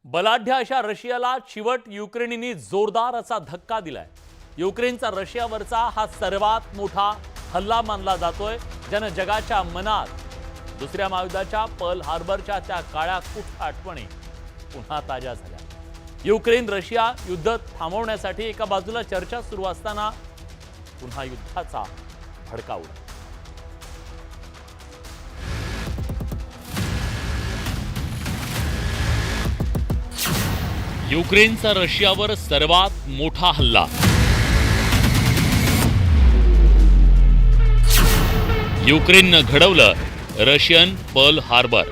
बलाढ्य अशा रशियाला चिवट युक्रेननी जोरदार असा धक्का दिलाय। युक्रेनचा रशियावरचा हा सर्वात मोठा हल्ला मानला जातोय, ज्याने जगाच्या मनात दुसऱ्या महायुद्धाच्या पर्ल हार्बरच्या त्या काळ्या कुठ आठवणी पुन्हा ताज्या झाल्या। युक्रेन रशिया युद्ध थांबवण्यासाठी एका बाजूला चर्चा सुरू असताना पुन्हा युद्धाचा भडका उडला। युक्रेनचा रशियावर सर्वात मोठा हल्ला। युक्रेननं घडवलं Russian Pearl Harbor.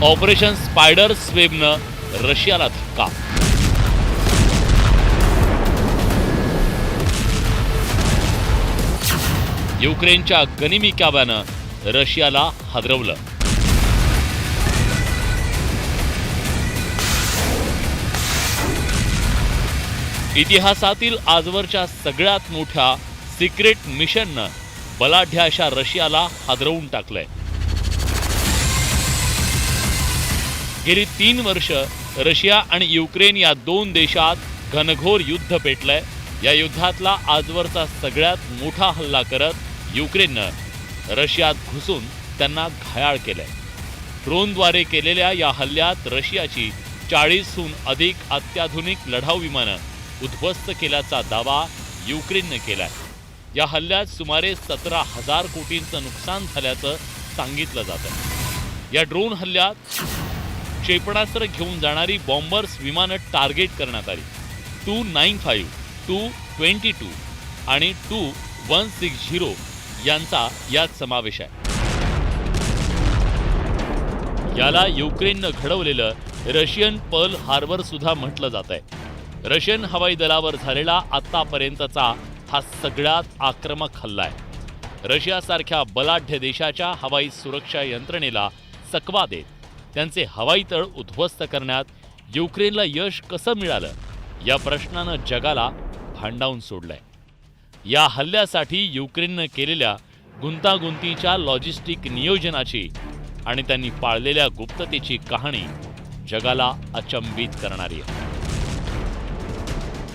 Operation spider वेबनं रशियाला धक्का। युक्रेनच्या गनिमी काव्यानं रशियाला हादरवलं। इतिहासातील आजवरच्या सगळ्यात मोठ्या सिक्रेट मिशननं बलाढ्य अशा रशियाला हादरवून टाकलंय। गेली 3 वर्ष रशिया आणि युक्रेन या दोन देशात घनघोर युद्ध पेटलंय। या युद्धातला आजवरचा सगळ्यात मोठा हल्ला करत युक्रेननं रशियात घुसून त्यांना घायाळ केलंय। ड्रोनद्वारे केलेल्या या हल्ल्यात रशियाची 40हून अधिक अत्याधुनिक लढाऊ विमानं उद्ध्वस्त केल्याचा दावा युक्रेनने केलाय। या हल्ल्यात सुमारे 17,000 कोटींचं नुकसान झाल्याचं सांगितलं जातं। या ड्रोन हल्ल्यात क्षेपणास्त्र घेऊन जाणारी बॉम्बर्स विमानं टार्गेट करण्यात आली। Tu-95, Tu-22 आणि Tu-160 यांचा यात समावेश आहे। याला युक्रेननं घडवलेलं रशियन पर्ल हार्बर सुद्धा म्हटलं जात आहे। रशियन हवाई दलावर झालेला आतापर्यंतचा हा सगळ्यात आक्रमक हल्ला आहे। रशियासारख्या बलाढ्य देशाच्या हवाई सुरक्षा यंत्रणेला चकवा देत त्यांचे हवाई तळ उद्ध्वस्त करण्यात युक्रेनला यश कसं मिळालं, या प्रश्नानं जगाला भांडावून सोडलंय। या हल्ल्यासाठी युक्रेननं केलेल्या गुंतागुंतीच्या लॉजिस्टिक नियोजनाची आणि त्यांनी पाळलेल्या गुप्ततेची कहाणी जगाला अचंबित करणारी आहे।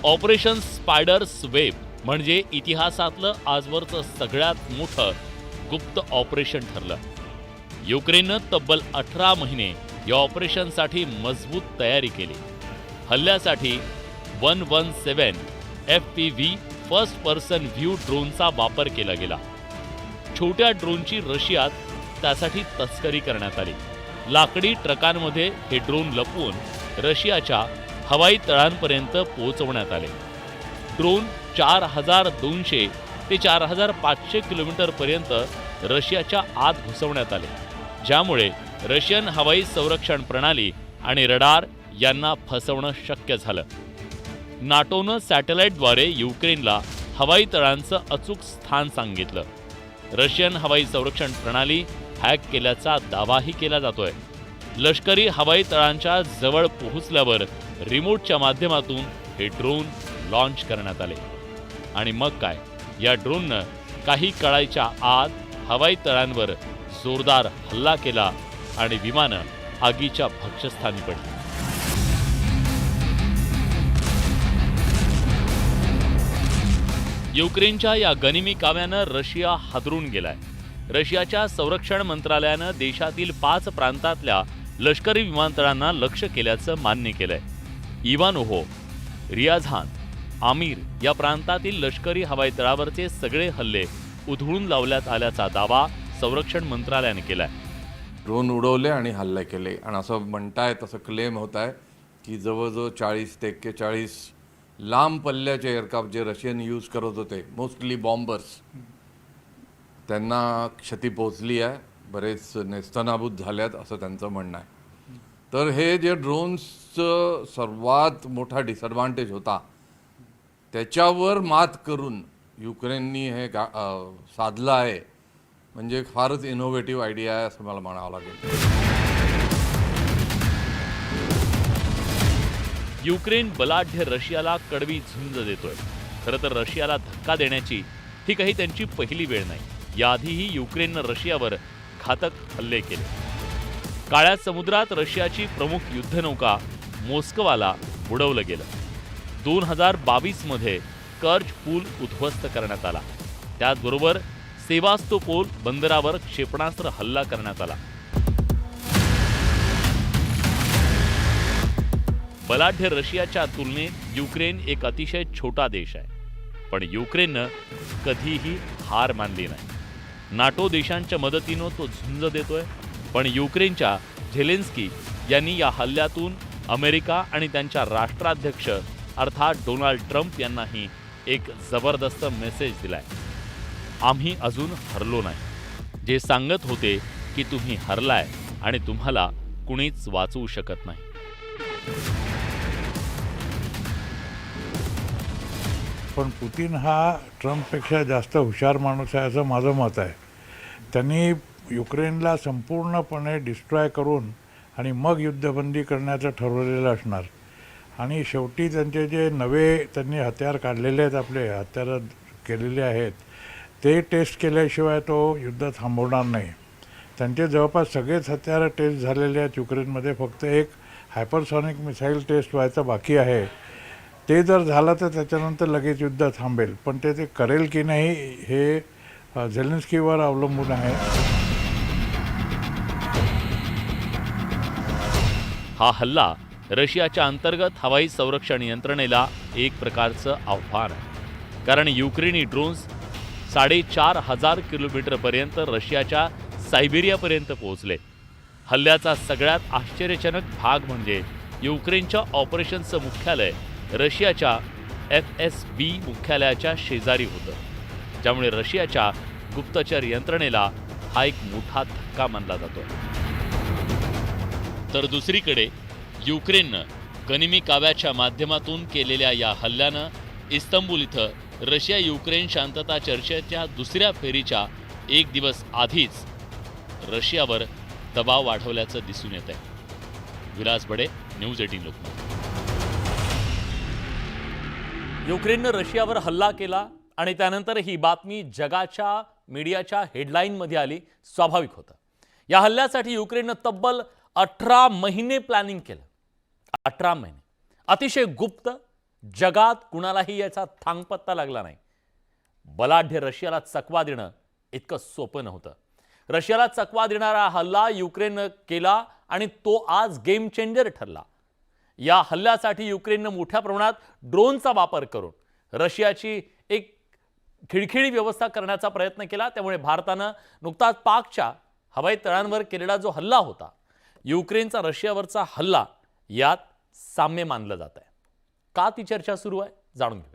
ऑपरेशन स्पायडर वेब म्हणजे इतिहासातलं आजवरचं सगळ्यात मोठं गुप्त ऑपरेशन ठरलं। युक्रेननं तब्बल 18 महिने या ऑपरेशनसाठी मजबूत तयारी केली। हल्ल्यासाठी 117 FPV फर्स्ट पर्सन व्ह्यू ड्रोनचा वापर केला गेला। छोट्या ड्रोनची रशियात त्यासाठी तस्करी करण्यात आली। लाकडी ट्रकांमध्ये हे ड्रोन लपवून रशियाच्या हवाई तळांपर्यंत पोहोचवण्यात आले। ड्रोन 4200 ते 4500 किलोमीटर पर्यंत रशियाच्या आत घुसवण्यात आले, ज्यामुळे रशियन हवाई संरक्षण प्रणाली आणि रडार यांना फसवणं शक्य झालं। नाटोनं सॅटेलाइटद्वारे युक्रेनला हवाई तळांचं अचूक स्थान सांगितलं। रशियन हवाई संरक्षण प्रणाली हॅक केल्याचा दावाही केला जातोय। लष्करी हवाई तळांच्या जवळ पोहोचल्यावर रिमोटच्या माध्यमातून हे ड्रोन लॉन्च करण्यात आले आणि मग काय, या ड्रोननं काही काळाच्या आत हवाई तळांवर जोरदार हल्ला केला आणि विमानं आगीच्या भक्ष्यस्थानी पडली। युक्रेनच्या या गनिमी काव्यानं रशिया हादरून गेलाय। रशियाच्या संरक्षण मंत्रालयानं देशातील 5 प्रांतातल्या लष्करी विमानतळांना लक्ष्य केल्याचं मान्य केलंय। इवानोव्हो, रियाझान, आमिर या प्रांतातील लष्करी हवाई तळावरचे सगळे हल्ले उधळून लावण्यात आल्याचा दावा संरक्षण मंत्रालयाने केलाय। ड्रोन उडवले आणि हल्ले केले आणि असं म्हणतायत, असं क्लेम होत आहे की जवळजवळ 40 ते 41 लांब पल्ल्याचे एअरक्राफ्ट जे रशियन यूज करत होते, मोस्टली बॉम्बर्स, त्यांना क्षती पोचली आहे, बरेच नेस्तनाबूत झाल्यात असं त्यांचं म्हणणं आहे। तर हे जे ड्रोन्सचं सर्वात मोठा डिसएडव्हान्टेज होता, त्याच्यावर मात करून युक्रेननी हे साधलं आहे, म्हणजे फारच इनोव्हेटिव्ह आयडिया आहे असं मला म्हणावं लागेल। युक्रेन बलाढ्य रशियाला कडवी झुंज देतोय। खरं तर रशियाला धक्का देण्याची ही काही त्यांची पहिली वेळ नाही। याआधीही युक्रेननं रशियावर घातक हल्ले केले. काळ्या समुद्रात रशियाची प्रमुख युद्धनौका मॉस्कोवाला बुडवलं गेलं. 2022 मध्ये कर्च पूल उद्ध्वस्त करण्यात आला. त्याचबरोबर सेवास्तोपोल बंदरावर क्षेपणास्त्र हल्ला करण्यात आला. बलाढ्य रशियाच्या तुलनेत युक्रेन एक अतिशय छोटा देश आहे. पण युक्रेननं कधीही हार मानली नाही. नाटो देशांच्या मदतीनं तो झुंज देतोय. पण युक्रेनच्या झेलेन्स्की यांनी या हल्ल्यातून अमेरिका आणि त्यांच्या राष्ट्राध्यक्ष अर्थात डोनाल्ड ट्रम्प यांनाही एक जबरदस्त मेसेज दिलाय. आम्ही अजून हरलो नाही. जे सांगत होते की तुम्ही हरलाय आणि तुम्हाला कुणीच वाचवू शकत नाही. पण पुतिन हा ट्रम्पपेक्षा जास्त हुशार माणूस आहे असं माझं मत आहे. त्यांनी युक्रेनला संपूर्णपणे डिस्ट्रॉय करून आणि मग युद्धबंदी करण्याचं ठरवलेलं असणार. आणि शेवटी त्यांचे जे नवे त्यांनी हत्यार काढलेले आहेत, आपले हत्यारं केलेले आहेत, ते टेस्ट केल्याशिवाय तो युद्ध थांबवणार नाही. त्यांचे जवळपास सगळेच हत्यारं टेस्ट झालेले आहेत युक्रेनमध्ये. फक्त एक हायपरसॉनिक मिसाईल टेस्ट व्हायचं बाकी आहे. ते जर झालं तर त्याच्यानंतर लगेच युद्ध थांबेल. पण ते करेल की नाही हे झेलेन्स्कीवर अवलंबून आहे. हा हल्ला रशियाच्या अंतर्गत हवाई संरक्षण यंत्रणेला एक प्रकारचं आव्हान आहे. कारण युक्रेनी ड्रोन्स 4,500 किलोमीटरपर्यंत रशियाच्या सायबेरियापर्यंत पोहोचले. हल्ल्याचा सगळ्यात आश्चर्यजनक भाग म्हणजे युक्रेनच्या ऑपरेशनचं मुख्यालय रशियाच्या FSB मुख्यालयाच्या शेजारी होतं. ज्यामुळे रशियाच्या गुप्तचर यंत्रणेला हा एक मोठा धक्का मानला जातो. तर दुसरीकडे युक्रेननं गनिमी काव्याच्या माध्यमातून केलेल्या या हल्ल्यानं इस्तंबूल इथं रशिया युक्रेन शांतता चर्चेच्या दुसऱ्या फेरीच्या एक दिवस आधीच रशियावर दबाव वाढवल्याचं दिसून येत आहे. विलास बडे, न्यूज 18 लोकमत. युक्रेननं रशियावर हल्ला केला आणि त्यानंतर ही बातमी जगाच्या मीडियाच्या हेडलाईनमध्ये आली. स्वाभाविक होतं. या हल्ल्यासाठी युक्रेननं तब्बल 18 महिने प्लॅनिंग केलं. 18 महिने अतिशय गुप्त. जगात कुणालाही याचा थांगपत्ता लागला नाही. बलाढ्य रशियाला चकवा देणं इतकं सोपं नव्हतं. रशियाला चकवा देणारा हल्ला युक्रेननं केला आणि तो आज गेम चेंजर ठरला. या हल्ल्यासाठी युक्रेननं मोठ्या प्रमाणात ड्रोनचा वापर करून रशियाची एक खिळखिळी व्यवस्था करण्याचा प्रयत्न केला. त्यामुळे भारतानं नुकताच पाकच्या हवाई तळांवर केलेला जो हल्ला होता, युक्रेनचा रशियावरचा हल्ला, यात साम्य मानलं जात आहे. का ती चर्चा सुरू आहे जाणून घेऊया.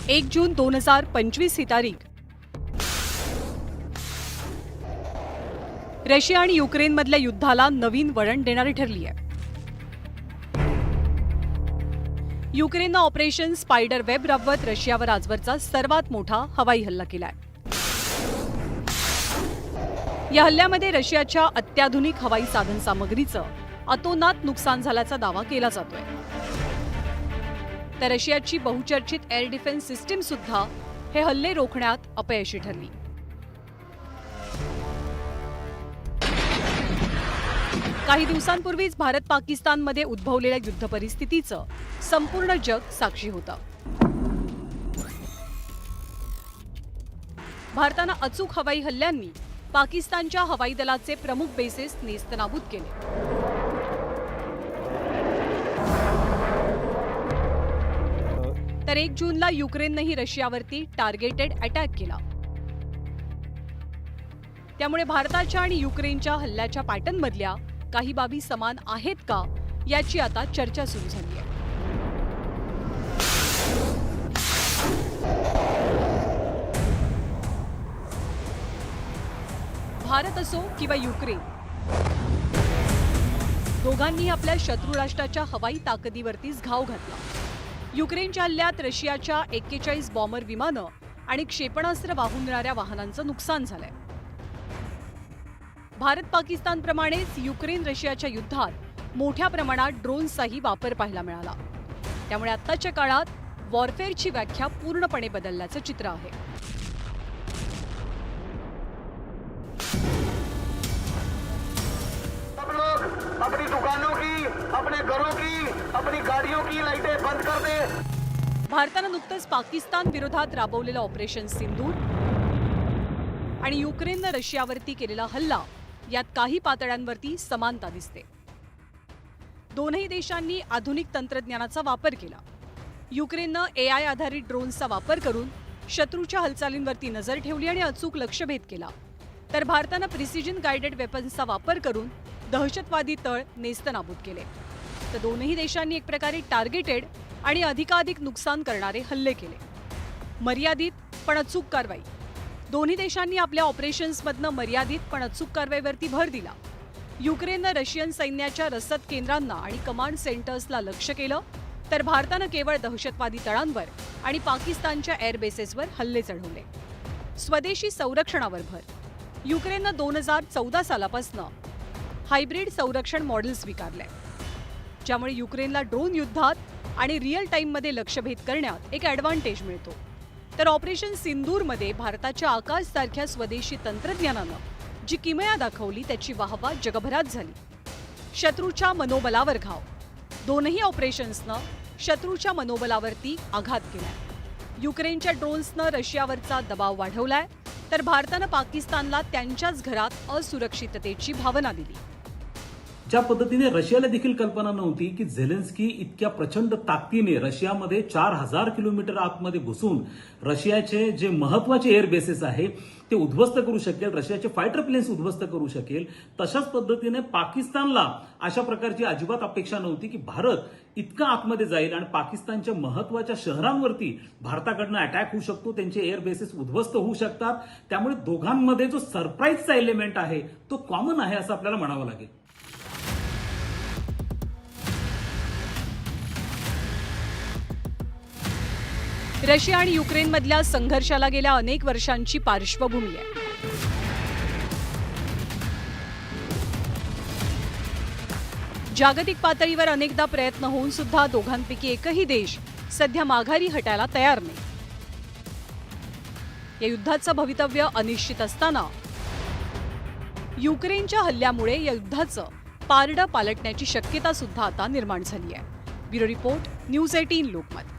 एक जून 2025 ही तारीख रशिया आणि युक्रेनमधल्या युद्धाला नवीन वळण देणारी ठरली आहे. युक्रेननं ऑपरेशन स्पायडर वेब राबवत रशियावर आजवरचा सर्वात मोठा हवाई हल्ला केलाय. या हल्ल्यामध्ये रशियाच्या अत्याधुनिक हवाई साधनसामग्रीचं अतोनात नुकसान झाल्याचा दावा केला जातोय. तर रशियाची बहुचर्चित एअर डिफेन्स सिस्टीम सुद्धा हे हल्ले रोखण्यात अपयशी ठरली. काही दिवसांपूर्वीच भारत पाकिस्तानमध्ये उद्भवलेल्या युद्ध परिस्थितीचं संपूर्ण जग साक्षी होतं. भारतानं अचूक हवाई हल्ल्यांनी पाकिस्तानच्या हवाई दलाचे प्रमुख बेसेस नेस्तनाबूत केले. तर 1 जूनला युक्रेननंही रशियावरती टार्गेटेड अटॅक केला. त्यामुळे भारताच्या आणि युक्रेनच्या हल्ल्याच्या पॅटर्नमधल्या काही बाबी समान आहेत का याची आता चर्चा सुरू झाली आहे. भारत असो किंवा युक्रेन, दोघांनी आपल्या शत्रू राष्ट्राच्या हवाई ताकदीवरतीच घाव घातला. युक्रेनच्या हल्ल्यात रशियाच्या 41 बॉम्बर विमानं आणि क्षेपणास्त्र वाहून नेणाऱ्या वाहनांचं नुकसान झालंय. भारत पाकिस्तानप्रमाणेच युक्रेन रशियाच्या युद्धात मोठ्या प्रमाणात ड्रोन्सचाही वापर पाहायला मिळाला. त्यामुळे आत्ताच्या काळात वॉरफेअरची व्याख्या पूर्णपणे बदलल्याचं चित्र आहे. सब लोग अपनी दुकानों की, अपने घरों की, अपनी गाड़ियों की लाइटें बंद कर दें. भारतानं नुकतंच पाकिस्तान विरोधात राबवलेलं ऑपरेशन सिंदूर आणि युक्रेननं रशियावरती केलेला हल्ला यात काही पातळ्यांवरती समानता दिसते. दोनही देशांनी आधुनिक तंत्रज्ञानाचा वापर केला. युक्रेननं AI आधारित ड्रोन्सचा वापर करून शत्रूच्या हालचालींवरती नजर ठेवली आणि अचूक लक्ष्यभेद केला. तर भारतानं प्रिसिजन गायडेड वेपन्सचा वापर करून दहशतवादी तळ नेस्तनाबूत केले. तर दोनही देशांनी एक प्रकारे टार्गेटेड आणि अधिकाधिक नुकसान करणारे हल्ले केले. मर्यादित पण अचूक कारवाई. दोन्ही देशांनी आपल्या ऑपरेशन्समधनं मर्यादित पण अचूक कारवाईवरती भर दिला. युक्रेननं रशियन सैन्याच्या रसद केंद्रांना आणि कमांड सेंटर्सला लक्ष्य केलं, तर भारतानं केवळ दहशतवादी तळांवर आणि पाकिस्तानच्या एअरबेसेसवर हल्ले चढवले. स्वदेशी संरक्षणावर भर. युक्रेननं 2014 सालापासून हायब्रिड संरक्षण मॉडेल स्वीकारलंय, ज्यामुळे युक्रेनला ड्रोन युद्धात आणि रिअल टाईममध्ये लक्ष्यभेद करण्यात एक ॲडव्हान्टेज मिळतो. तर ऑपरेशन सिंदूरमध्ये भारताच्या आकाशसारख्या स्वदेशी तंत्रज्ञानानं जी किमया दाखवली त्याची वाहवा जगभरात झाली. शत्रूच्या मनोबलावर घाव. दोनही ऑपरेशन्सनं शत्रूच्या मनोबलावरती आघात केलाय. युक्रेनच्या ड्रोन्सनं रशियावरचा दबाव वाढवलाय, तर भारतानं पाकिस्तानला त्यांच्याच घरात असुरक्षिततेची भावना दिली. ज्या पद्धतीने रशियाला देखील कल्पना नव्हती की झेलेन्स्की इतक्या प्रचंड ताकदीने रशियामध्ये 4000 किलोमीटर आतमध्ये घुसून रशियाचे जे महत्वाचे एअर बेसेस आहे ते उद्ध्वस्त करू शकेल, रशियाचे फायटर प्लेन्स उद्ध्वस्त करू शकेल. तशाच पद्धतीने पाकिस्तानला अशा प्रकारची अजिबात अपेक्षा नव्हती की भारत इतका आतमध्ये जाईल आणि पाकिस्तानच्या महत्वाच्या शहरांवरती भारताकडनं अटॅक होऊ शकतो, त्यांचे एअर बेसेस उद्ध्वस्त होऊ शकतात. त्यामुळे दोघांमध्ये जो सरप्राईजचा एलिमेंट आहे तो कॉमन आहे असं आपल्याला म्हणावं लागेल. रशिया आणि युक्रेनमधल्या संघर्षाला गेल्या अनेक वर्षांची पार्श्वभूमी आहे. जागतिक पातळीवर अनेकदा प्रयत्न होऊन सुद्धा दोघांपैकी एकही देश सध्या माघारी हटायला तयार नाही. या युद्धाचं भवितव्य अनिश्चित असताना युक्रेनच्या हल्ल्यामुळे या युद्धाचं पारडं पालटण्याची शक्यता सुद्धा आता निर्माण झाली आहे. Bureau report, news 18 Lokmat.